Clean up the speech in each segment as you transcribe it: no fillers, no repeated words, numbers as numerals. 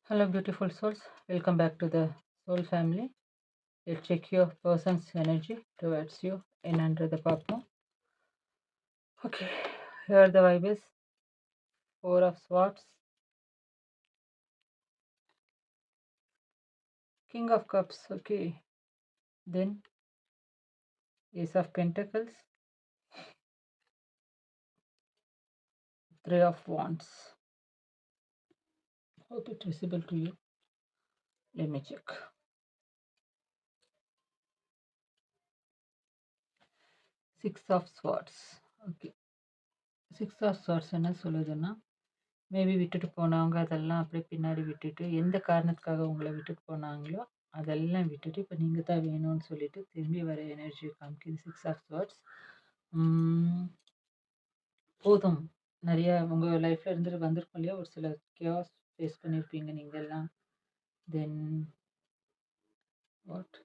Hello, beautiful souls. Welcome back to the Soul Family. Let's check your person's energy towards you in under the partner. Okay, here the vibe is Four of Swords, King of Cups. Okay, then Ace of Pentacles, Three of Wands. Hope it's visible to you. Let me check. Six of Swords. Okay, Six of Swords என்ன சொல்லுதுன்னா maybe விட்டுட்டு போனவங்க அதெல்லாம் அப்படியே பின்னாடி விட்டுட்டு எந்த காரணத்துக்காக உங்களை விட்டுட்டு போனாங்களோ அதெல்லாம் விட்டுட்டு இப்போ நீங்கள் தான் வேணும்னு சொல்லிட்டு திரும்பி வர எனர்ஜி காமிக்குது. Six of swords. போதும், நிறைய உங்கள் லைஃப்பில் இருந்துட்டு வந்திருக்கும் இல்லையா, ஒரு சில கேஸ் ஃபேஸ் பண்ணியிருப்பீங்க நீங்கள்லாம். தென் வாட்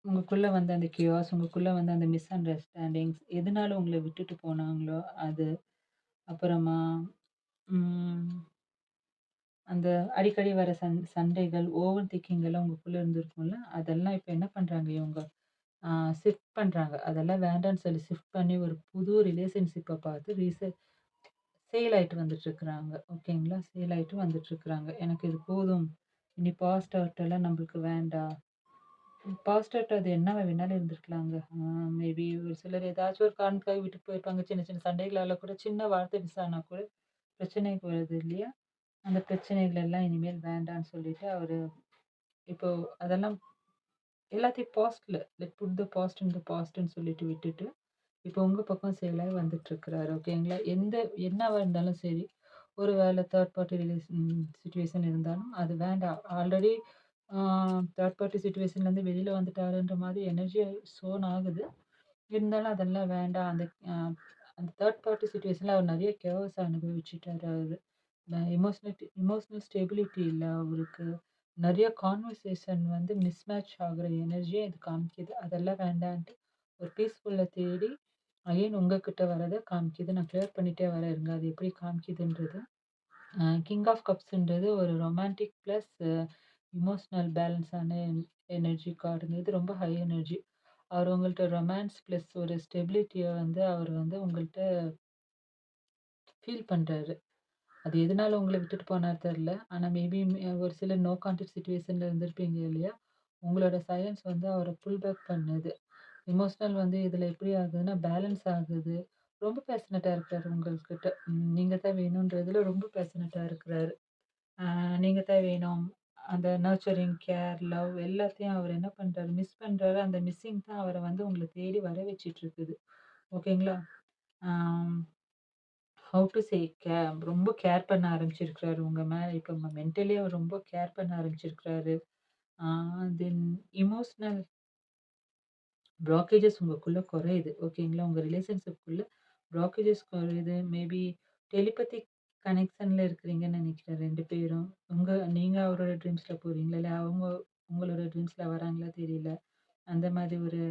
உங்களுக்குள்ளே வந்து அந்த கியாஸ், உங்களுக்குள்ளே வந்து அந்த மிஸ் அண்டர்ஸ்டாண்டிங்ஸ், எதனால உங்களை விட்டுட்டு போனாங்களோ அது, அப்புறமா அந்த அடிக்கடி வர சண்டைகள், ஓவர் திங்கிங் எல்லாம் உங்களுக்குள்ள இருந்திருக்கும்ல, அதெல்லாம் இப்ப என்ன பண்றாங்க இவங்க, ஷிஃப்ட் பண்றாங்க. அதெல்லாம் வேண்டான்னு சொல்லி ஷிஃப்ட் பண்ணி ஒரு புது ரிலேஷன்ஷிப்ப பார்த்து சேல் ஆயிட்டு வந்துட்டுருக்குறாங்க. ஓகேங்களா? சேல் ஆயிட்டு வந்துட்டுருக்குறாங்க. எனக்கு இது போதும். இனி பாஸ்ட் ஹர்ட் எல்லாம் நம்மளுக்கு வேண்டாம். பாஸ்ட் ஹர்ட் அது என்னவா வேணாலும் இருந்திருக்கலாங்க. மேபி ஒரு சிலர் ஏதாச்சும் ஒரு காரணத்துக்காக விட்டுட்டு போயிருப்பாங்க. சின்ன சின்ன சண்டைகளால கூட, சின்ன வார்த்தை மிஸ் ஆனா கூட பிரச்சனைக்கு வருது இல்லையா? அந்த பிரச்சனைகள் எல்லாம் இனிமேல் வேண்டான்னு சொல்லிட்டு அவரு இப்போ அதெல்லாம் எல்லாத்தையும் பாஸ்ட்ல லெட் புட் த பாஸ்ட் இன் த பாஸ்ட்ன்னு சொல்லிட்டு விட்டுட்டு, இப்போ உங்க பக்கம் செயலாய் வந்துட்டுருக்கிறாரு. ஓகேங்களா? என்னவா இருந்தாலும் சரி, ஒரு வேளை தேர்ட் பார்ட்டி சிச்சுவேஷன் இருந்தாலும் அது வேண்டாம். ஆல்ரெடி ஆ தேர்ட் பார்ட்டி சிச்சுவேஷன்லேருந்து வெளியில வந்துட்டாருன்ற மாதிரி எனர்ஜி ஷோன் ஆகுது. இருந்தாலும் அதெல்லாம் வேண்டாம். அந்த தேர்ட் பார்ட்டி சிச்சுவேஷன்ல அவர் நெறைய கேர்ஸ் அனுபவிச்சுட்டாரு அவரு. எமோஷனல் ஸ்டெபிலிட்டி இல்ல அவருக்கு. நெறைய கான்வர்சேஷன் வந்து மிஸ்மேட்ச் ஆகுற எனர்ஜிய இது காமிக்குது. அதெல்லாம் வேண்டான்ட்டு ஒரு பீஸ்ஃபுல்ல தேடி அகைன் உங்ககிட்ட வரத காமிக்குது. நான் கிளியர் பண்ணிட்டே வரேன் இருங்க. அது எப்படி காமிக்குதுன்றது. கிங் ஆஃப் கப்ஸ்ன்றது ஒரு ரொமான்டிக் பிளஸ் எமோஷனல் பேலன்ஸான எனர்ஜி கார்டுங்க. இது ரொம்ப ஹை எனர்ஜி. அவர் உங்கள்ட்ட ரொமான்ஸ் பிளஸ் ஒரு ஸ்டெபிலிட்டிய வந்து அவர் வந்து உங்கள்ட்ட ஃபீல் பண்றாரு. அது எதனால உங்கள விட்டுட்டு போனாரு தெரியல. ஆனா மேபி ஒரு சில நோ கான்டாக்ட் சிச்சுவேஷன்ல இருந்திருப்பீங்க இல்லையா? உங்களோட சைலன்ஸ் வந்து அவர புல் பேக் பண்ணுது. எமோஷனல் வந்து இதில எப்படி ஆகுதுன்னா, பேலன்ஸ் ஆகுது. ரொம்ப பேஷனட்டா இருக்காரு உங்கள்கிட்ட. நீங்க தான் வேணுன்றதுல ரொம்ப பேஷனட்டா இருக்கிறாரு. நீங்க தான் வேணும். அந்த நர்ச்சரிங், கேர், லவ் எல்லாத்தையும் அவர் என்ன பண்றாரு, மிஸ் பண்றாரு. அந்த மிஸ்ஸிங் தான் அவர வந்து உங்கள தேடி வர வச்சுட்டு இருக்குது. ஓகேங்களா? ஆம். ஹவ் டு சே ரொம்ப கேர் பண்ண ஆரம்பிச்சிருக்கிறாரு உங்க மேல. இப்ப மென்டலி அவர் ரொம்ப கேர் பண்ண ஆரம்பிச்சிருக்கிறாரு. ஆ தென் எமோஷனல் ப்ளாக்கேஜஸ் உங்களுக்குள்ள குறையுது. ஓகேங்களா? உங்க ரிலேஷன்ஷிப்குள்ள ப்ளாக்கேஜஸ் குறையுது. மேபி டெலிபதிக் கனெக்ஷன்ல இருக்கிறீங்கன்னு நினைக்கிறேன் 2 பேரும். நீங்க அவரோட ட்ரீம்ஸ்ல போறீங்களா? இல்ல அவங்க உங்களோட ட்ரீம்ஸ்ல வராங்களா தெரியல. அந்த மாதிரி ஒரு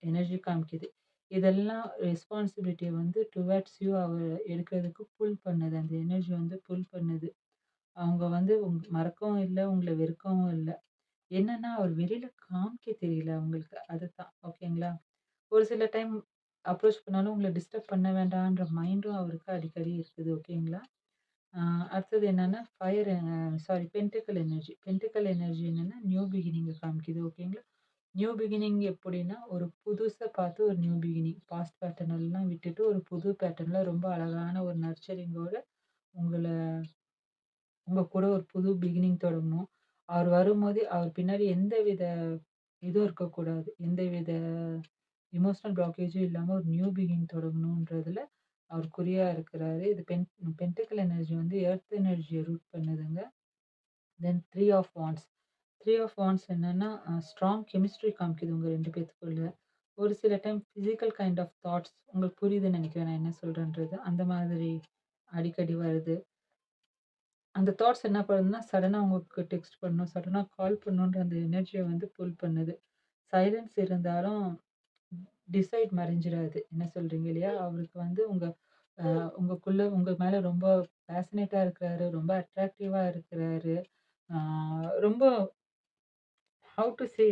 எனர்ஜி காமிக்குது. இதெல்லாம் ரெஸ்பான்சிபிலிட்டிய வந்து டுவார்ட்ஸ் யூ எடுக்கிறதுக்கு புல் பண்ணுது. அந்த எனர்ஜி வந்து புல் பண்ணுது. அவங்க வந்து மறக்கவும் இல்ல, உங்கள வெறுக்கவும் இல்ல. என்னன்னா, அவர் வெளியில காமிக்க தெரியல அவங்களுக்கு. அதுதான். ஓகேங்களா? ஒரு சில டைம் அப்ரோச் பண்ணாலும் உங்கள டிஸ்டர்ப் பண்ண வேண்டான்ற மைண்டும் அவருக்கு அடிக்கடி இருக்குது. ஓகேங்களா? ஆ அடுத்தது என்னன்னா, பென்டக்கிள் எனர்ஜி. பென்டக்கிள் எனர்ஜி என்னன்னா, நியூ பிகினிங்க காமிக்குது. ஓகேங்களா? நியூ பிகினிங் எப்படின்னா, ஒரு புதுசா பார்த்து ஒரு நியூ பிகினிங். பாஸ்ட் பேட்டர்ன் எல்லாம் விட்டுட்டு, ஒரு புது பேட்டர்ன்ல ரொம்ப அழகான ஒரு நர்ச்சரிங்கோட உங்கள உங்க கூட ஒரு புது பிகினிங் தொடங்கணும். அவர் வரும்போதே அவர் பின்னாடி எந்தவித இதுவும் இருக்கக்கூடாது. எந்தவித எமோஷனல் பிளாக்கேஜும் இல்லாம ஒரு நியூ பிகினிங் தொடங்கணுன்றதுல அவர் குறியா இருக்கிறாரு. இது பென்டக்கிள் எனர்ஜி வந்து எர்த் எனர்ஜிய ரூட் பண்ணுதுங்க. Then 3 of wands. 3 of wands என்னன்னா, ஸ்ட்ராங் கெமிஸ்ட்ரி காமிக்குது உங்க 2 பேத்துக்குள்ள. ஒரு சில time physical kind of thoughts உங்களுக்கு புரியுதுன்னு நெனைக்கிறேன் நான் என்ன சொல்றேன்றது. அந்த மாதிரி அடிக்கடி வருது. அந்த தாட்ஸ் என்ன பண்ணுதுன்னா, சடனா உங்களுக்கு டெக்ஸ்ட் பண்ணணும், சடனா கால் பண்ணணுன்ற அந்த எனர்ஜிய வந்து புல் பண்ணுது. சைலன்ஸ் இருந்தாலும் டிசைட் மறைஞ்சிராது. என்ன சொல்றீங்க இல்லையா? அவருக்கு வந்து உங்க உங்க மேல ரொம்ப பேஷனேட்டா இருக்கிறாரு. ரொம்ப அட்ராக்டிவா இருக்கிறாரு. ஆ ரொம்ப ஹவ் டு சே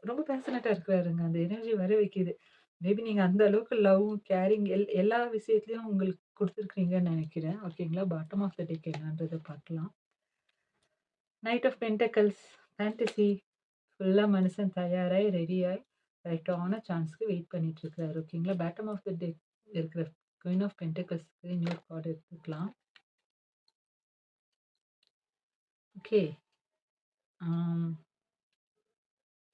ரொம்ப பேஷனேட்டா இருக்கிறாருங்க. அந்த எனர்ஜி வர வைக்குது. மேபி நீங்க அந்த அளவுக்கு லவ், கேரிங் எல்லா விஷயத்துலயும் உங்களுக்கு குடுத்துருக்கீங்கன்னு நெனைக்கிறேன். ஓகேங்களா? பாட்டம் ஆஃப் த டெக் என்னன்றத பார்க்கலாம். நைட் ஆஃப் பென்டக்கிள்ஸ், ஃபேண்டஸி ஃபுல்லா மனுஷன் தயாராய், ரெடியாய் கரெக்ட்டான சான்ஸ்க்கு வெயிட் பண்ணிட்டு இருக்காரு. ஓகேங்களா? பாட்டம் ஆஃப் த டெக் இருக்கிற குயின் ஆஃப் பென்டக்கிள்ஸ்க்கு இன்னொரு கார்ட் எடுத்துக்கலாம். ஓகே. ஆம்.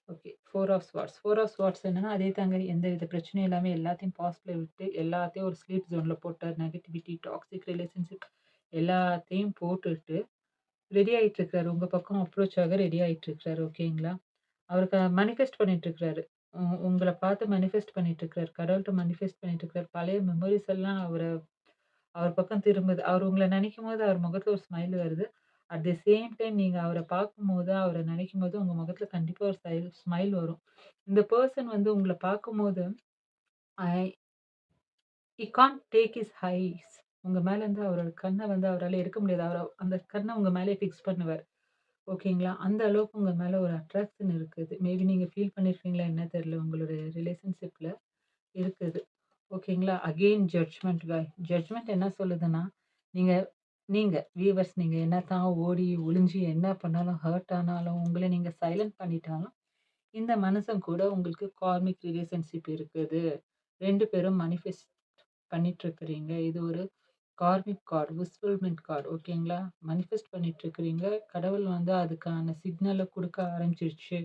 Okay. 4 of swords. 4 of swords என்னன்னா, அதே தாங்க எந்தவித பிரச்சனையும் இல்லாம எல்லாத்தையும் பாஸ்ட்ல விட்டு, எல்லாத்தையும் ஒரு ஸ்லீப் ஜோன்ல போட்டார். நெகட்டிவிட்டி, டாக்ஸிக் ரிலேஷன்ஷிப் எல்லாத்தையும் போட்டுட்டு, ரெடி ஆயிட்டு இருக்காரு. உங்க பக்கம் அப்ரோச் ஆக ரெடி ஆயிட்டு இருக்காரு. ஓகேங்களா? அவருக்கு மேனிஃபெஸ்ட் பண்ணிட்டு இருக்காரு. உங்கள பார்த்து மேனிஃபெஸ்ட் பண்ணிட்டு இருக்காரு. கடவுள்ட்ட மேனிஃபெஸ்ட் பண்ணிட்டு இருக்காரு. பழைய மெமோரீஸ் எல்லாம் அவர் பக்கம் திரும்புது. அவர் உங்கள நினைக்கும்போது அவர் முகத்துல ஒரு ஸ்மைல் வருது. அட் தி சேம் டைம் நீங்க அவர பார்க்கும்போது, அவர நினைக்கும்போது உங்க முகத்துல கண்டிப்பா ஒரு ஸ்மைல் வரும். இந்த பெர்சன் வந்து உங்கள பார்க்கும்போது, ஐ he can't take his eyes உங்க மேல இருந்து அவரோட கண்ண வந்து அவரால எடுக்க முடியாது. அந்த கண்ண உங்க மேலயே ஃபிக்ஸ் பண்ணுவாரு. ஓகேங்களா? அந்த அளவுக்கு உங்க மேல ஒரு அட்ராக்ஷன் இருக்குது. மேபி நீங்க ஃபீல் பண்ணியிருக்கீங்களா என்ன தெரியல. உங்களுடைய ரிலேஷன்ஷிப்ல இருக்குது. ஓகேங்களா? அகெயின் ஜட்ஜ்மென்ட் காய். ஜட்ஜ்மென்ட் என்ன சொல்லுதுன்னா, நீங்க நீங்க வியூவர்ஸ் நீங்க என்னத்தான் ஓடி ஒளிஞ்சு என்ன பண்ணாலும், ஹர்ட் ஆனாலும், உங்கள நீங்க சைலன்ட் பண்ணிட்டாலும், இந்த மனுஷன் கூட உங்களுக்கு கார்மிக் ரிலேஷன்ஷிப் இருக்குது. 2 பேரும் மேனிஃபெஸ்ட் பண்ணிட்டு இருக்கிறீங்க. இது ஒரு கார்மிக் கார்ட், விஸ்ஃபுல்மென்ட் கார்ட் ஓகேங்களா? மேனிஃபெஸ்ட் பண்ணிட்டு இருக்கிறீங்க. கடவுள் வந்து அதுக்கான சிக்னல குடுக்க ஆரம்பிச்சிருச்சு.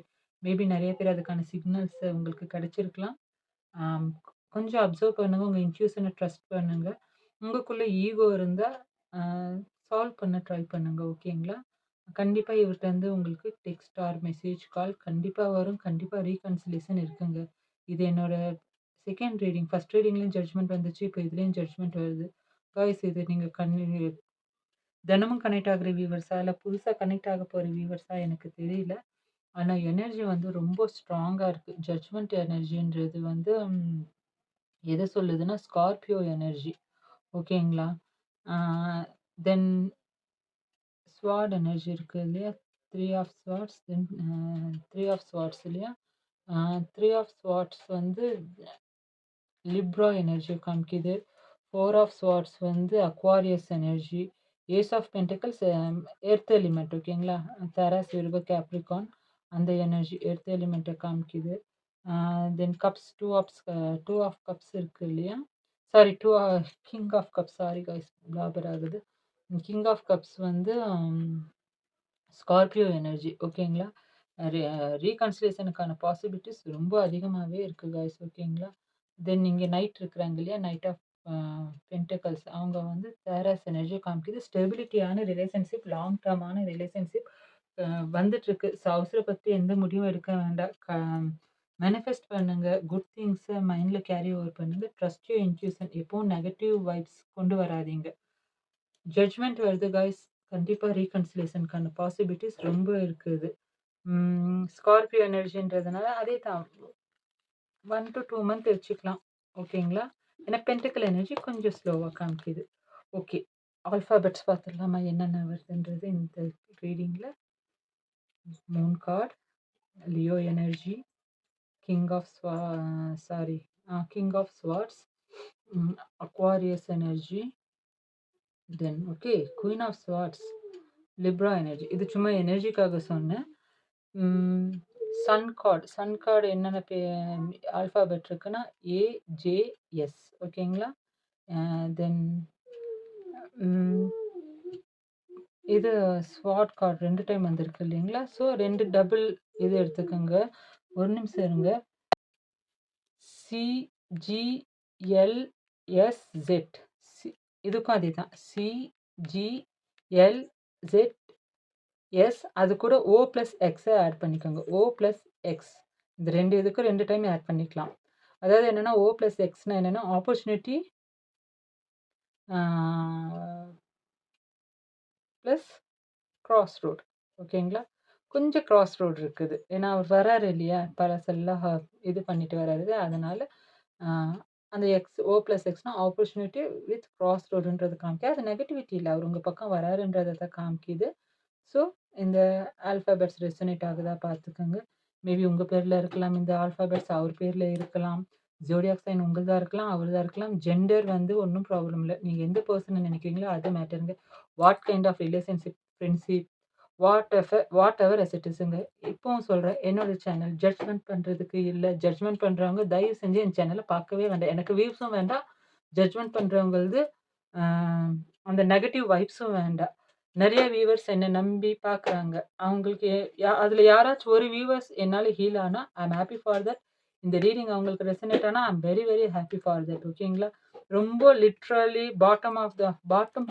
மேபி நெறைய பேர் அதுக்கான சிக்னல்ஸ் உங்களுக்கு கிடைச்சிருக்கலாம். ஆம். கொஞ்சம் அப்சர்வ் பண்ணுங்க. உங்க இன்ட்யூஷன ட்ரஸ்ட் பண்ணுங்க. உங்களுக்குள்ள ஈகோ இருந்தா, அ சால்வ் பண்ண ட்ரை பண்ணுங்க. ஓகேங்களா? கண்டிப்பா இவர்ட்டருந்து உங்களுக்கு டெக்ஸ்ட் ஆர் மெசேஜ், கால் கண்டிப்பா வரும். கண்டிப்பா ரீகன்சிலியேஷன் இருக்குங்க. இது என்னோட 2ண்ட் ரீடிங். 1 ரீடிங்லயும் ஜட்ஜ்மென்ட் வந்துச்சு. இப்ப இதுலயும் ஜட்ஜ்மென்ட் வருது. காய்ஸ் இது நீங்க தினமும் கனெக்ட் ஆகுற வியூவர்ஸா? இல்ல புதுசா கனெக்ட் ஆக போற வியூவர்ஸா எனக்கு தெரியல. ஆனா எனர்ஜி வந்து ரொம்ப ஸ்ட்ராங்கா இருக்கு. ஜட்ஜ்மென்ட் எனர்ஜின்றது வந்து எத சொல்லுதுன்னா, ஸ்கார்பியோ எனர்ஜி. ஓகேங்களா? ஆ தென் ஸ்வார்ட் எனர்ஜி இருக்கு இல்லையா? 3 of swords then 3 of swords இல்லையா? 3 ஆஃப் ஸ்வார்ட்ஸ் வந்து லிப்ரா எனர்ஜி காமிக்குது. 4 ஆஃப் ஸ்வார்ட்ஸ் வந்து Aquarius energy. Ace of pentacles earth element ஓகேங்களா? தாராஸ், விருப, கேப்ரிகான் அந்த எனர்ஜி எர்த் எலிமெண்ட்ட காமிக்குது. தென் கப்ஸ் 2 ஆஃப் கப்ஸ் இருக்கு இல்லையா? Sorry 2 king of cups sorry guys blabber ஆகுது. கிங் ஆஃப் கப்ஸ் வந்து ஸ்கார்பியோ எனர்ஜி ஓகேங்களா? ரீகன்சிலியேஷனுக்கான பாசிபிலிட்டீஸ் ரொம்ப அதிகமாவே இருக்கு காய்ஸ் ஓகேங்களா? தென் இங்க நைட் இருக்கிறாங்க இல்லையா? நைட் ஆஃப் பென்டக்கிள்ஸ் அவங்க வந்து தாராஸ் எனர்ஜி காமிக்குது. ஸ்டெபிலிட்டியான ரிலேஷன்ஷிப், லாங் டர்மான ரிலேஷன்ஷிப் வந்துட்டுருக்கு. ஸோ அவசரப்பட்டு எந்த முடிவும் எடுக்க வேண்டாம். மேனிஃபெஸ்ட் பண்ணுங்க. குட் திங்ஸ மைண்ட்ல கேரி ஓவர் பண்ணுங்க. Trust your intuition. எப்பவும் நெகட்டிவ் வைப்ஸ் கொண்டு வராதீங்க. ஜட்ஜ்மென்ட் வருது காய்ஸ். கண்டிப்பா ரீகன்சிலியேஷனுக்கான பாசிபிலிட்டீஸ் ரொம்ப இருக்குது. ஸ்கார்பியோ எனர்ஜின்றதுனால அதே தான் 1 to 2 மந்த் வச்சுக்கலாம். ஓகேங்களா? ஏன்னா பென்டக்கிள் எனர்ஜி கொஞ்சம் ஸ்லோவா காமிக்குது. ஓகே. ஆல்ஃபாபெட்ஸ் பார்த்துடலாமா? என்னென்ன வருதுன்றது இந்த ரீடிங்ல. Moon card, Leo energy, king of sorry king of swords, Aquarius energy, then okay queen of swords, Libra energy. இது சும்மா எனர்ஜிக்காக சொன்னேன். சன் கார்டு என்னென்ன ஆல்ஃபாபெட் இருக்குன்னா ஏ, ஜே, எஸ் ஓகேங்களா? தென் இது ஸ்வாட் கார்டு 2 டைம் வந்திருக்கு இல்லைங்களா? ஸோ 2 டபுள் இது எடுத்துக்கோங்க. ஒரு நிமிஷம் இருங்க. CGLSZ இதுக்கும் அதேதான். CGLZS அது கூட O+X ஆட் பண்ணிக்கோங்க. O+X இந்த 2 இதுக்கும் 2 டைம் ஆட் பண்ணிக்கலாம். அதாவது என்னன்னா O+Xனா என்னன்னா ஆப்பர்ச்சுனிட்டி ப்ளஸ் கிராஸ் ரோட் ஓகேங்களா? கொஞ்சம் கிராஸ் ரோட் இருக்குது. ஏன்னா அவர் வராரு இல்லையா? பழசெல்லாம் இது பண்ணிட்டு வராரு. அதனால அந்த ஓ பிளஸ் எக்ஸ்னா ஆப்பர்ச்சுனிட்டி வித் கிராஸ் ரோடுன்றது காமிக்குது. அது நெகட்டிவிட்டி இல்ல. அவரு உங்க பக்கம் வராருன்றத தான் காமிக்குது. ஸோ, இந்த ஆல்ஃபாபெட்ஸ் ரெசனேட் ஆகுதா பார்த்துக்கங்க. மேபி உங்க பேர்ல இருக்கலாம். இந்த ஆல்ஃபாபெட்ஸ் அவர் பேர்ல இருக்கலாம். ஜோடியாக் சைன் உங்களுதா இருக்கலாம், அவருதா இருக்கலாம். ஜெண்டர் வந்து ஒண்ணும் ப்ராப்ளம் இல்ல. நீங்க எந்த பெர்சன நெனைக்கிறீங்களோ அது மேட்டருங்க. What kind of relationship, friendship, whatever is it இஸ்ங்க. இப்பவும் சொல்றேன், என்னோட சேனல் ஜட்ஜ்மென்ட் பண்றதுக்கு இல்ல. ஜட்ஜ்மென்ட் பண்றவங்க தயவு செஞ்சு என் சேனல பார்க்கவே வேண்டாம். எனக்கு வியூஸும் வேண்டாம். ஜட்ஜ்மென்ட் பண்றவங்களது அ அந்த நெகட்டிவ் வைப்ஸும் வேண்டாம். நெறைய வியூவர்ஸ் என்ன நம்பி பார்க்குறாங்க. அவங்களுக்கு அதுல யாராச்சும் ஒரு வியூவர்ஸ் என்னால ஹீல் ஆனா, I am happy for that. இந்த ரீடிங் அவங்களுக்கு ரெசனேட் ஆனா, I am very, very happy for that. ஓகேங்களா? ரொம்ப literally bottom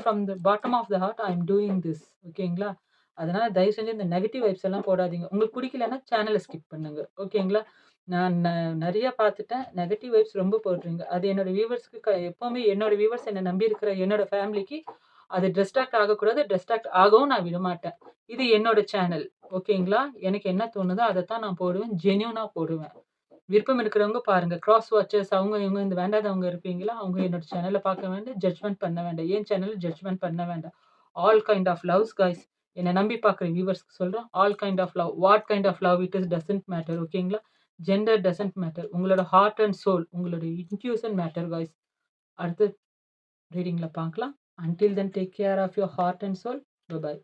from the bottom of the heart I am doing this. ஓகேங்களா? அதனால தயவு செஞ்சு இந்த நெகட்டிவ் வைப்ஸ் எல்லாம் போடாதீங்க. உங்களுக்கு பிடிக்கலன்னா சேனல ஸ்கிப் பண்ணுங்க. ஓகேங்களா? நான் நெறைய பார்த்துட்டேன். நெகட்டிவ் வைப்ஸ் ரொம்ப போடுறீங்க. அது என்னோட வியூவர்ஸ்க்கு எப்பவுமே என்னோட வியூவர்ஸ் என்ன நம்பி இருக்கிற என்னோட ஃபேமிலிக்கு அது டிஸ்ட்ராக்ட் ஆகக்கூடாது. டிஸ்ட்ராக்ட் ஆகவும் நான் விடமாட்டேன். இது என்னோட சேனல். ஓகேங்களா? எனக்கு என்ன தோணுதோ அதத்தான் நான் போடுவேன். ஜென்யூனா போடுவேன். விருப்பம் இருக்கிறவங்க பாருங்க. கிராஸ் வாட்சர்ஸ் அவங்க இவங்க இந்த வேண்டாதவங்க இருப்பீங்களா? அவங்க என்னோட சேனல பார்க்க வேண்டாம். ஜட்ஜ்மென்ட் பண்ண வேண்டாம். என் சேனல ஜட்ஜ்மென்ட் பண்ண வேண்டாம். All kind of loves guys. என்ன நம்பி பார்க்குற வியூவர்ஸ்க்கு சொல்றேன். All kind of love. What kind of love it is doesn't matter. ஓகேங்களா? Gender doesn't matter. உங்களோட ஹார்ட் அண்ட் சோல், உங்களோட இன்ட்யூஷன் மேட்டர் காய்ஸ். அடுத்த ரீடிங்ல பார்க்கலாம். Until then, take care of your heart and soul. Bye bye.